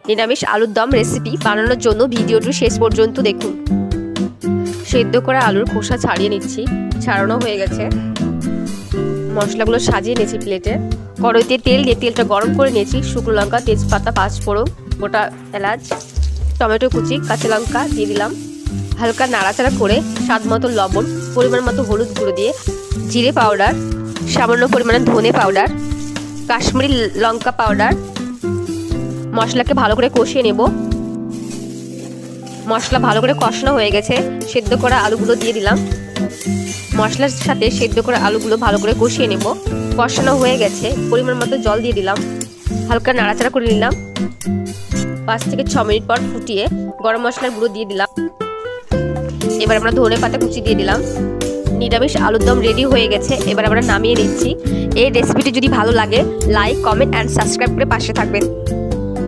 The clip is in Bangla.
নিরামিষ আলুর দম রেসিপি বানানোর জন্য ভিডিওটি শেষ পর্যন্ত দেখুন। সেদ্ধ করা আলুর খোসা ছাড়িয়ে নিচ্ছি, ছাড়ানো হয়ে গেছে। মশলাগুলো সাজিয়ে নিয়েছি প্লেটে। কড়াইতে তেল দিয়ে তেলটা গরম করে নিয়েছি। শুকনো লঙ্কা, তেজপাতা, পাঁচফোড়ন, গোটা এলাচ, টমেটো কুচি, কাঁচা লঙ্কা দিয়ে দিলাম। হালকা নাড়াচাড়া করে স্বাদ মতো লবণ, পরিমাণ মতো হলুদ গুঁড়ো দিয়ে জিরে পাউডার, সামান্য পরিমাণে ধনে পাউডার, কাশ্মীরি লঙ্কা পাউডার, মশলাকে ভালো করে কষিয়ে নেব। মশলা ভালো করে কষানো হয়ে গেছে। সেদ্ধ করা আলুগুলো দিয়ে দিলাম। মশলার সাথে সেদ্ধ করা আলুগুলো ভালো করে কষিয়ে নেব। কষানো হয়ে গেছে, পরিমাণ মতো জল দিয়ে দিলাম। হালকা নাড়াচাড়া করে নিলাম। 5 থেকে 6 মিনিট পর ফুটিয়ে গরম মশলার গুঁড়ো দিয়ে দিলাম। এবার আমরা ধনে পাতা কুচি দিয়ে দিলাম। নিরামিষ আলুর দম রেডি হয়ে গেছে। এবার আমরা নামিয়ে নিচ্ছি। এই রেসিপিটি যদি ভালো লাগে লাইক, কমেন্ট অ্যান্ড সাবস্ক্রাইব করে পাশে থাকবেন।